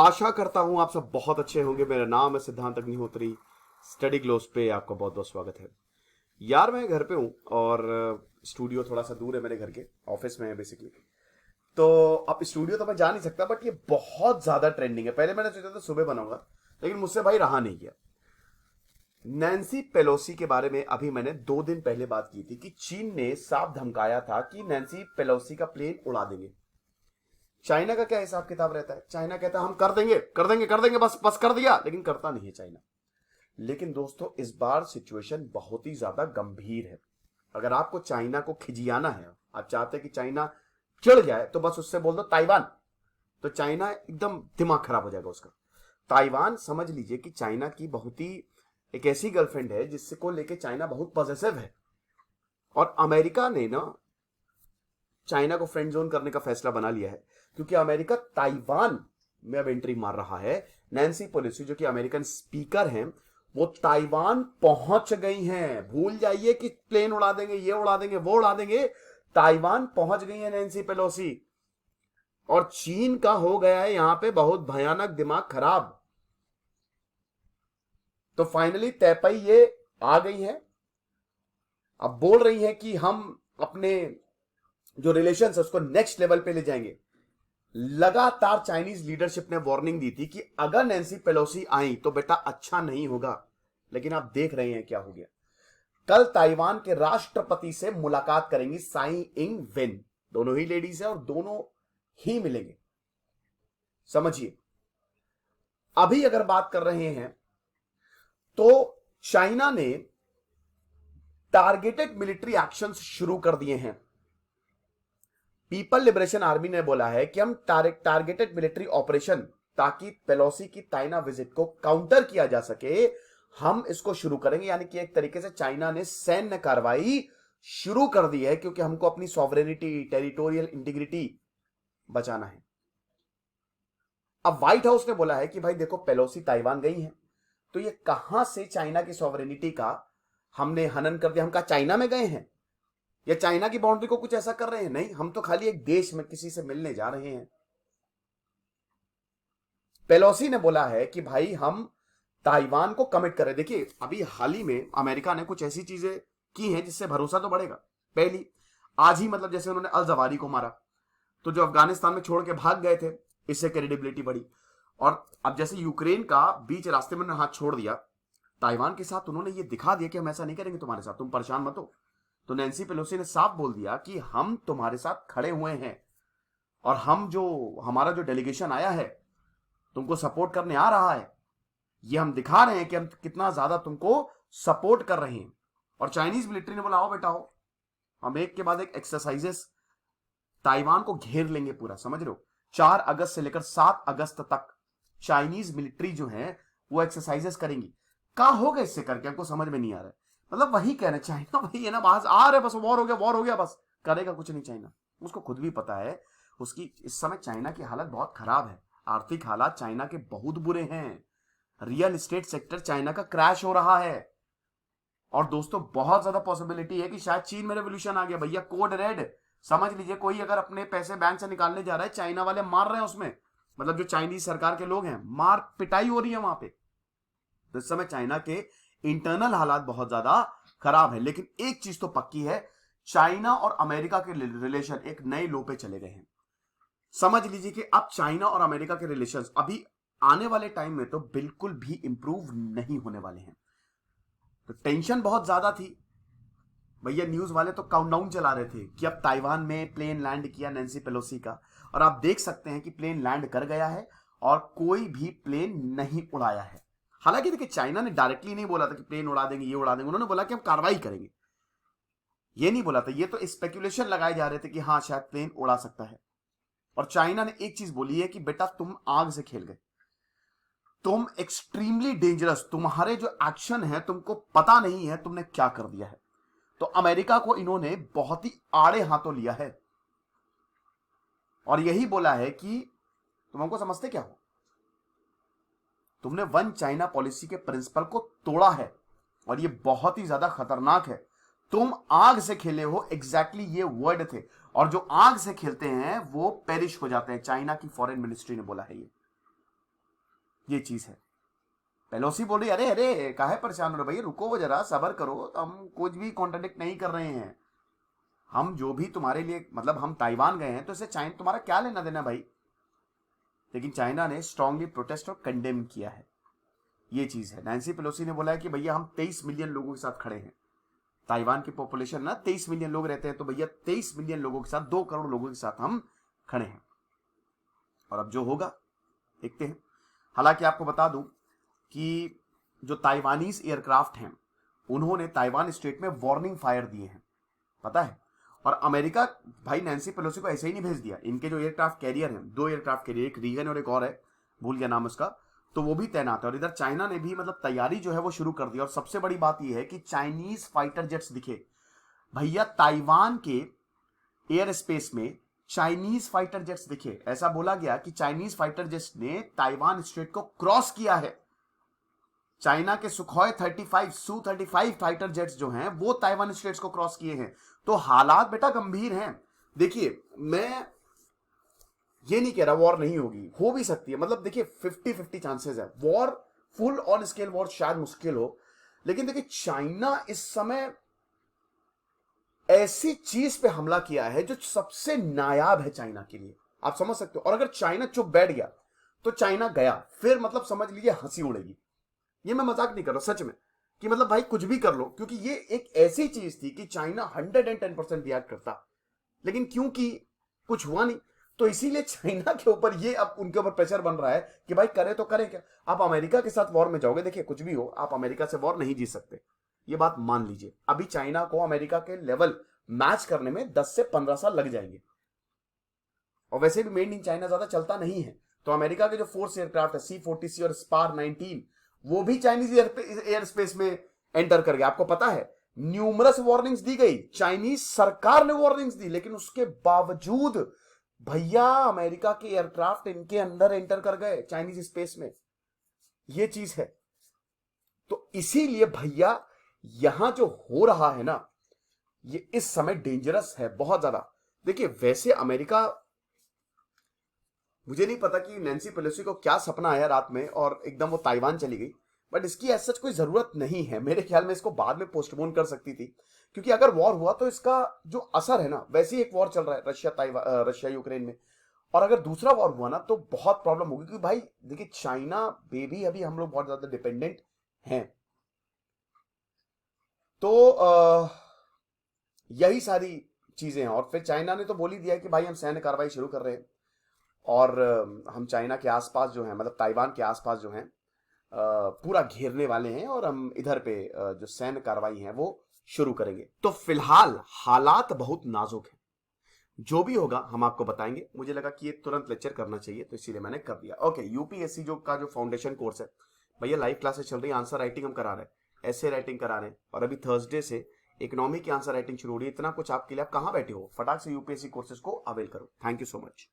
आशा करता हूं आप सब बहुत अच्छे होंगे। मेरा नाम है सिद्धांत अग्निहोत्री। स्टडी ग्लोस पे आपका बहुत बहुत स्वागत है। यार मैं घर पे हूं और स्टूडियो थोड़ा सा दूर है मेरे घर के, ऑफिस में है बेसिकली। तो अब स्टूडियो तो मैं जा नहीं सकता, बट ये बहुत ज्यादा ट्रेंडिंग है। पहले मैंने सोचा था सुबह बनाऊंगा, लेकिन मुझसे भाई रहा नहीं गया। नैन्सी पेलोसी के बारे में अभी मैंने 2 दिन पहले बात की थी कि चीन ने साफ धमकाया था कि नैन्सी पेलोसी का प्लेन उड़ा देंगे। चाइना का क्या हिसाब किताब रहता है? चाइना कहता है हम कर देंगे कर देंगे कर देंगे, बस बस कर दिया, लेकिन करता नहीं है चाइना। लेकिन दोस्तों, इस बार सिचुएशन बहुत ही ज्यादा गंभीर है। अगर आपको चाइना को खिजियाना है, आप चाहते हैं कि चाइना चिढ़ जाए, तो बस उससे बोल दो ताइवान, तो चाइना एकदम दिमाग खराब हो जाएगा उसका। ताइवान समझ लीजिए कि चाइना की बहुत ही एक ऐसी गर्लफ्रेंड है जिससे को लेके चाइना बहुत पॉजिटिव है। और अमेरिका ने ना चाइना को फ्रेंड जोन करने का फैसला बना लिया है, क्योंकि अमेरिका ताइवान में अब एंट्री मार रहा है। नैन्सी पेलोसी जो कि अमेरिकन स्पीकर हैं, वो ताइवान पहुंच गई हैं। भूल जाइए कि प्लेन उड़ा देंगे, ये उड़ा देंगे, वो उड़ा देंगे। ताइवान पहुंच गई है नैन्सी पेलोसी। और चीन का हो गया है यहां पे बहुत भयानक दिमाग खराब। तो फाइनली तैपई ये आ गई है। अब बोल रही है कि हम अपने जो रिलेशन है उसको नेक्स्ट लेवल पे ले जाएंगे। लगातार चाइनीज लीडरशिप ने वार्निंग दी थी कि अगर नैन्सी पेलोसी आई तो बेटा अच्छा नहीं होगा, लेकिन आप देख रहे हैं क्या हो गया। कल ताइवान के राष्ट्रपति से मुलाकात करेंगी साई इंग वेन। दोनों ही लेडीज है और दोनों ही मिलेंगे। समझिए, अभी अगर बात कर रहे हैं तो चाइना ने टारगेटेड मिलिट्री एक्शंस शुरू कर दिए हैं। पीपल लिबरेशन आर्मी ने बोला है कि हम टारगेटेड मिलिट्री ऑपरेशन, ताकि पेलोसी की ताइना विजिट को काउंटर किया जा सके, हम इसको शुरू करेंगे। यानी कि एक तरीके से चाइना ने सैन्य कार्रवाई शुरू कर दी है, क्योंकि हमको अपनी सॉवरेनिटी, टेरिटोरियल इंटीग्रिटी बचाना है। अब व्हाइट हाउस ने बोला है कि भाई देखो, पेलोसी ताइवान गई है, तो ये कहां से चाइना की सॉवरेनिटी का हमने हनन कर दिया? हम कहा चाइना में गए हैं या चाइना की बाउंड्री को कुछ ऐसा कर रहे हैं? नहीं, हम तो खाली एक देश में किसी से मिलने जा रहे हैं। पेलोसी ने बोला है कि भाई हम ताइवान को कमिट करें। देखिए, अभी हाल ही में अमेरिका ने कुछ ऐसी चीजें की हैं जिससे भरोसा तो बढ़ेगा। पहली, आज ही मतलब जैसे उन्होंने अल जवारी को मारा, तो जो अफगानिस्तान में छोड़ के भाग गए थे, इससे क्रेडिबिलिटी बढ़ी। और अब जैसे यूक्रेन का बीच रास्ते में हाथ छोड़ दिया, ताइवान के साथ उन्होंने ये दिखा दिया कि हम ऐसा नहीं करेंगे तुम्हारे साथ, तुम परेशान मत हो। तो नैन्सी पेलोसी ने साफ बोल दिया कि हम तुम्हारे साथ खड़े हुए हैं, और हमारा जो डेलीगेशन आया है तुमको सपोर्ट करने आ रहा है, ये हम दिखा रहे हैं कि हम कितना ज्यादा तुमको सपोर्ट कर रहे हैं। और चाइनीज मिलिट्री ने बोला आओ बेटा आओ, हम एक के बाद एक एक्सरसाइजेस ताइवान को घेर लेंगे पूरा। समझ रहे हो? 4 अगस्त से लेकर 7 अगस्त तक चाइनीज मिलिट्री जो है वो एक्सरसाइजेस करेंगी। कहां होगा इससे करके? हमको समझ में नहीं आ रहा है। मतलब वही कह रहे चाइना वही है ना, बाहर आ रहे बस वॉर हो गया वॉर हो गया, बस करेगा कुछ नहीं चाइना। उसको खुद भी पता है उसकी इस समय चाइना की हालत बहुत खराब है। आर्थिक हालात चाइना के बहुत बुरे हैं। रियल एस्टेट सेक्टर चाइना का क्रैश हो रहा है। और दोस्तों, बहुत ज्यादा पॉसिबिलिटी है कि शायद चीन में रेवोल्यूशन आ गया भैया, कोड रेड। समझ लीजिए, कोई अगर अपने पैसे बैंक से निकालने जा रहा है, चाइना वाले मार रहे हैं उसमें, मतलब जो चाइनीज सरकार के लोग हैं, मार पिटाई हो रही है वहां पे। तो इस समय चाइना के इंटरनल हालात बहुत ज्यादा खराब है। लेकिन एक चीज तो पक्की है, चाइना और अमेरिका के रिलेशन एक नए लो पे चले गए हैं। समझ लीजिए कि अब चाइना और अमेरिका के रिलेशंस अभी आने वाले टाइम में तो बिल्कुल भी इंप्रूव नहीं होने वाले हैं। तो टेंशन बहुत ज्यादा थी भैया। न्यूज वाले तो काउंटडाउन चला रहे थे कि अब ताइवान में प्लेन लैंड किया नैन्सी पेलोसी का, और आप देख सकते हैं कि प्लेन लैंड कर गया है और कोई भी प्लेन नहीं उड़ाया है। हालांकि देखिए, चाइना ने डायरेक्टली नहीं बोला था कि प्लेन उड़ा देंगे ये उड़ा देंगे, उन्होंने बोला कि हम कार्रवाई करेंगे, ये नहीं बोला था। ये तो स्पेकुलेशन लगाए जा रहे थे कि हाँ शायद प्लेन उड़ा सकता है। और चाइना ने एक चीज बोली है कि बेटा तुम आग से खेल गए, तुम एक्सट्रीमली डेंजरस, तुम्हारे जो एक्शन है तुमको पता नहीं है तुमने क्या कर दिया है। तो अमेरिका को इन्होंने बहुत ही आड़े हाथों लिया है और यही बोला है कि तुम हमको समझते क्या हो, तुमने वन चाइना पॉलिसी के प्रिंसिपल को तोड़ा है और ये बहुत ही ज्यादा खतरनाक है। तुम आग से खेले हो, एग्जैक्टली ये वर्ड थे। और जो आग से खेलते हैं वो पेरिश हो जाते हैं, चाइना की फॉरेन मिनिस्ट्री ने बोला है ये। ये चीज है। पेलोसी बोल रही अरे अरे काहे परेशान हो रहे भैया, रुको जरा, सबर करो, तो हम कुछ भी कॉन्ट्रडिक्ट नहीं कर रहे हैं। हम जो भी तुम्हारे लिए, मतलब हम ताइवान गए हैं तो इसे चाइना तुम्हारा क्या लेना देना भाई। लेकिन चाइना ने स्ट्रांगली प्रोटेस्ट और कंडेम किया है। ये चीज है। नैन्सी पेलोसी ने बोला है कि भैया हम 23 मिलियन लोगों के साथ खड़े हैं। ताइवान की पॉपुलेशन ना 23 मिलियन लोग रहते हैं, तो भैया 23 मिलियन लोगों के साथ, 2 करोड़ लोगों के साथ हम खड़े हैं। और अब जो होगा देखते हैं। हालांकि आपको बता दूं कि जो ताइवानीज एयरक्राफ्ट हैं उन्होंने ताइवान स्ट्रेट में वार्निंग फायर दिए हैं, पता है। और अमेरिका भाई नैन्सी पेलोसी को ऐसे ही नहीं भेज दिया। इनके जो एयरक्राफ्ट कैरियर हैं, 2 एयरक्राफ्ट कैरियर, एक रीगन और एक और है, भूल गया नाम उसका, तो वो भी तैनात है। और इधर चाइना ने भी मतलब तैयारी जो है वो शुरू कर दी। और सबसे बड़ी बात यह है कि चाइनीज फाइटर जेट्स दिखे भैया, ताइवान के एयर स्पेस में चाइनीज फाइटर जेट्स दिखे। ऐसा बोला गया कि चाइनीज फाइटर जेट्स ने ताइवान स्ट्रेट को क्रॉस किया है। चाइना के सुखोई 35 Su-35 फाइटर जेट्स जो हैं वो ताइवान स्ट्रेट्स को क्रॉस किए हैं। तो हालात बेटा गंभीर हैं। देखिए, मैं ये नहीं कह रहा वॉर नहीं होगी, हो भी सकती है। मतलब देखिए 50-50 चांसेस है। War, full on scale war शायद मुश्किल हो, लेकिन देखिए चाइना इस समय ऐसी चीज पे हमला किया है जो सबसे नायाब है चाइना के लिए, आप समझ सकते हो। और अगर चाइना चुप बैठ गया तो चाइना गया, फिर मतलब समझ लीजिए हंसी उड़ेगी। ये मैं मजाक नहीं कर रहा, सच में, कि मतलब भाई कुछ भी कर लो, क्योंकि ये एक ऐसी चीज थी कि चाइना 110% रिएक्ट करता, लेकिन क्योंकि कुछ हुआ नहीं, तो इसीलिए चाइना के ऊपर ये अब उनके ऊपर प्रेशर बन रहा है कि भाई करे तो करे क्या। आप अमेरिका के साथ वॉर में जाओगे, देखिए कुछ भी हो, आप अमेरिका से वॉर नहीं जीत सकते, ये बात मान लीजिए। अभी चाइना को अमेरिका के लेवल मैच करने में 10 से 15 साल लग जाएंगे। और वैसे भी मेड इन चाइना ज्यादा चलता नहीं है। तो अमेरिका के जो फोर्स एयरक्राफ्ट है C-40C और SPAR-19, वो भी चाइनीज एयर स्पेस में एंटर कर गया। आपको पता है न्यूमरस वार्निंग्स दी गई, चाइनीज सरकार ने वार्निंग्स दी, लेकिन उसके बावजूद भैया अमेरिका के एयरक्राफ्ट इनके अंदर एंटर कर गए चाइनीज स्पेस में। यह चीज है। तो इसीलिए भैया यहां जो हो रहा है ना, ये इस समय डेंजरस है बहुत ज्यादा। देखिए वैसे अमेरिका, मुझे नहीं पता कि नैन्सी पेलोसी को क्या सपना आया रात में और एकदम वो ताइवान चली गई, बट इसकी ऐसा कोई जरूरत नहीं है। मेरे ख्याल में इसको बाद में पोस्टपोन कर सकती थी, क्योंकि अगर वॉर हुआ तो इसका जो असर है ना, वैसे ही एक वॉर चल रहा है रशिया यूक्रेन में, और अगर दूसरा वॉर हुआ ना तो बहुत प्रॉब्लम होगी। क्योंकि भाई देखिए चाइना बेबी अभी हम लोग बहुत ज्यादा डिपेंडेंट हैं। तो यही सारी चीजें हैं। और फिर चाइना ने तो बोल ही दिया कि भाई हम सैन्य कार्रवाई शुरू कर रहे हैं, और हम चाइना के आसपास जो है, मतलब ताइवान के आसपास जो है पूरा घेरने वाले हैं, और हम इधर पे जो सैन्य कार्रवाई है वो शुरू करेंगे। तो फिलहाल हालात बहुत नाजुक हैं। जो भी होगा हम आपको बताएंगे। मुझे लगा कि ये तुरंत लेक्चर करना चाहिए, तो इसीलिए मैंने कर दिया। ओके, यूपीएससी जो फाउंडेशन कोर्स है भैया, लाइव क्लासेस चल रही है, आंसर राइटिंग हम करा रहे हैं, ऐसे राइटिंग करा रहे हैं, और अभी थर्सडे से इकोनॉमी की आंसर राइटिंग शुरू हो रही है। इतना कुछ आपके लिए, आप कहां बैठे हो, फटाक से यूपीएससी कोर्सेज को अवेल करो। Thank you so much.